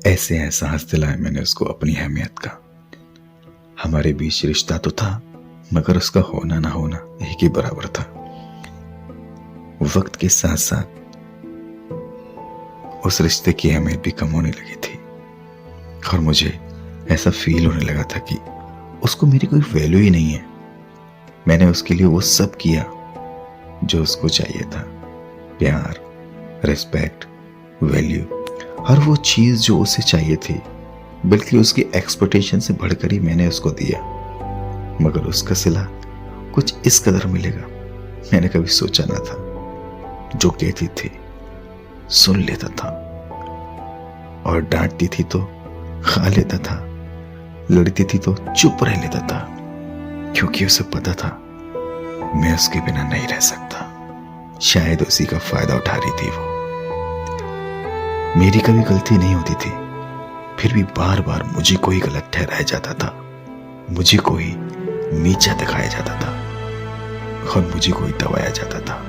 ऐसे एहसास दिलाया मैंने उसको अपनी अहमियत का। हमारे बीच रिश्ता तो था, मगर उसका होना ना होना एक ही बराबर था। वक्त के साथ साथ उस रिश्ते की अहमियत भी कम होने लगी थी और मुझे ऐसा फील होने लगा था कि उसको मेरी कोई वैल्यू ही नहीं है। मैंने उसके लिए वो सब किया जो उसको चाहिए था, प्यार, रिस्पेक्ट, वैल्यू, हर वो चीज जो उसे चाहिए थी, बल्कि उसकी एक्सपेक्टेशन से बढ़कर ही मैंने उसको दिया। मगर उसका सिला कुछ इस कदर मिलेगा मैंने कभी सोचा ना था। जो कहती थी सुन लेता था और डांटती थी तो खा लेता था, लड़ती थी तो चुप रह लेता था, क्योंकि उसे पता था मैं उसके बिना नहीं रह सकता। शायद उसी का फायदा उठा रही थी वो। मेरी कभी गलती नहीं होती थी, फिर भी बार बार मुझे कोई गलत ठहराया जाता था, मुझे कोई नीचा दिखाया जाता था और मुझे कोई दबाया जाता था।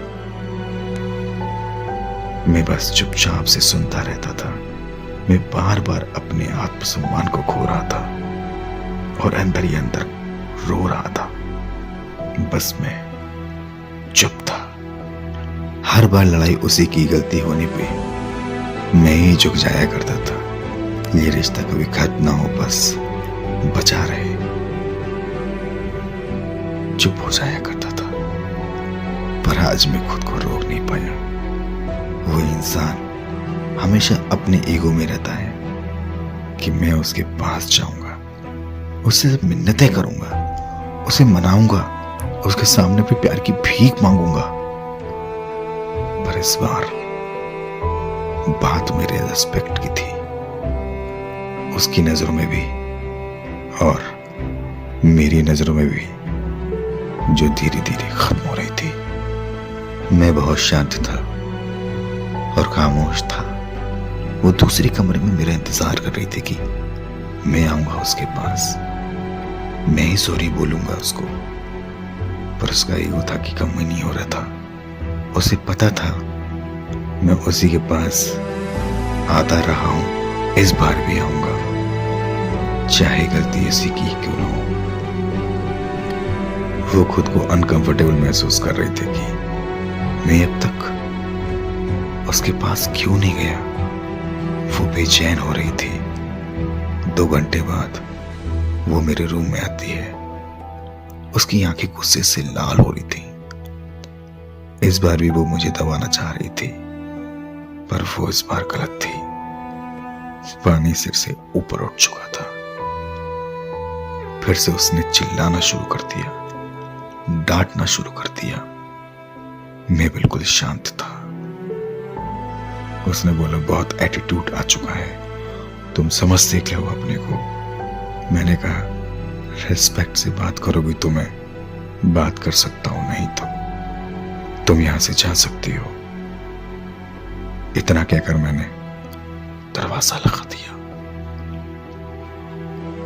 मैं बस चुपचाप से सुनता रहता था। मैं बार बार अपने आत्मसम्मान को खो रहा था और अंदर ही अंदर रो रहा था। बस मैं चुप था। हर बार लड़ाई उसी की गलती होने पे मैं ही झुक जाया करता था। ये रिश्ता कभी खत्म ना हो, बस बचा रहे। चुप हो जाया करता था। पर आज मैं खुद को रोक नहीं पाया। वो इंसान हमेशा अपने ईगो में रहता है कि मैं उसके पास जाऊंगा, उससे मिन्नतें करूंगा, उसे मनाऊंगा, उसके सामने पे प्यार की भीख मांगूंगा। पर इस बार बात मेरे रिस्पेक्ट की थी, उसकी नजरों में भी और मेरी नजरों में भी, जो धीरे धीरे खत्म हो रही थी। मैं बहुत शांत था और खामोश था। वो दूसरे कमरे में मेरा इंतजार कर रही थी कि मैं आऊंगा उसके पास, मैं ही सॉरी बोलूंगा उसको। पर उसका ईगो था कि कम ही नहीं हो रहा था। उसे पता था मैं उसी के पास आता रहा हूं, इस बार भी आऊंगा, चाहे गलती ऐसी की क्यों ना हो। वो खुद को अनकंफर्टेबल महसूस कर रही थी कि मैं अब तक उसके पास क्यों नहीं गया। वो बेचैन हो रही थी। 2 घंटे बाद वो मेरे रूम में आती है। उसकी आंखें गुस्से से लाल हो रही थी। इस बार भी वो मुझे दबाना चाह रही थी, पर वो इस बार गलत थी। पानी सिर से ऊपर उठ चुका था। फिर से उसने चिल्लाना शुरू कर दिया, डांटना शुरू कर दिया। मैं बिल्कुल शांत था। उसने बोला बहुत एटीट्यूड आ चुका है, तुम समझते क्या हो अपने को। मैंने कहा रिस्पेक्ट से बात करोगी तो मैं बात कर सकता हूं, नहीं तो तुम यहां से जा सकती हो। इतना कहकर मैंने दरवाजा लगा दिया।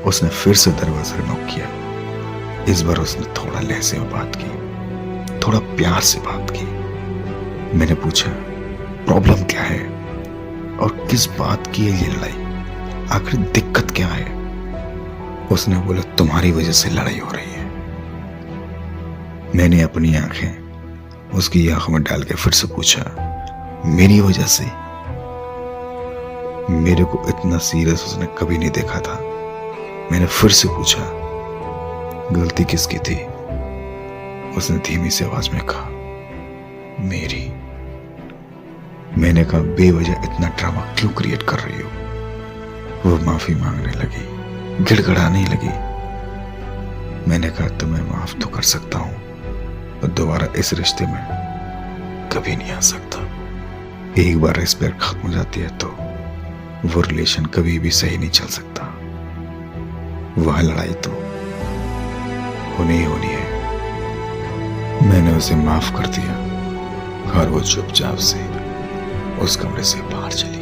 उसने फिर से दरवाजा नॉक किया। इस बार उसने थोड़ा लहजे में बात की, थोड़ा प्यार से बात की। मैंने पूछा प्रॉब्लम क्या है और किस बात की है ये लड़ाई, आखिर दिक्कत क्या है। उसने बोला तुम्हारी वजह से लड़ाई हो रही है। मैंने अपनी आंखें उसकी आंखों में डाल के फिर से पूछा मेरी वजह से। मेरे को इतना सीरियस उसने कभी नहीं देखा था। मैंने फिर से पूछा गलती किसकी थी। उसने धीमी सी आवाज में कहा मेरी। मैंने कहा बेवजह इतना ड्रामा क्यों क्रिएट कर रही हो। वो माफी मांगने लगी, गिड़गिड़ाने लगी। मैंने कहा तुम्हें माफ तो कर सकता हूं, और दोबारा इस रिश्ते में कभी नहीं आ सकता। एक बार रिस्पेक्ट खत्म हो जाती है तो वो रिलेशन कभी भी सही नहीं चल सकता। वह लड़ाई तो होनी ही होनी है। मैंने उसे माफ कर दिया और वो चुपचाप से उस कमरे से बाहर चली।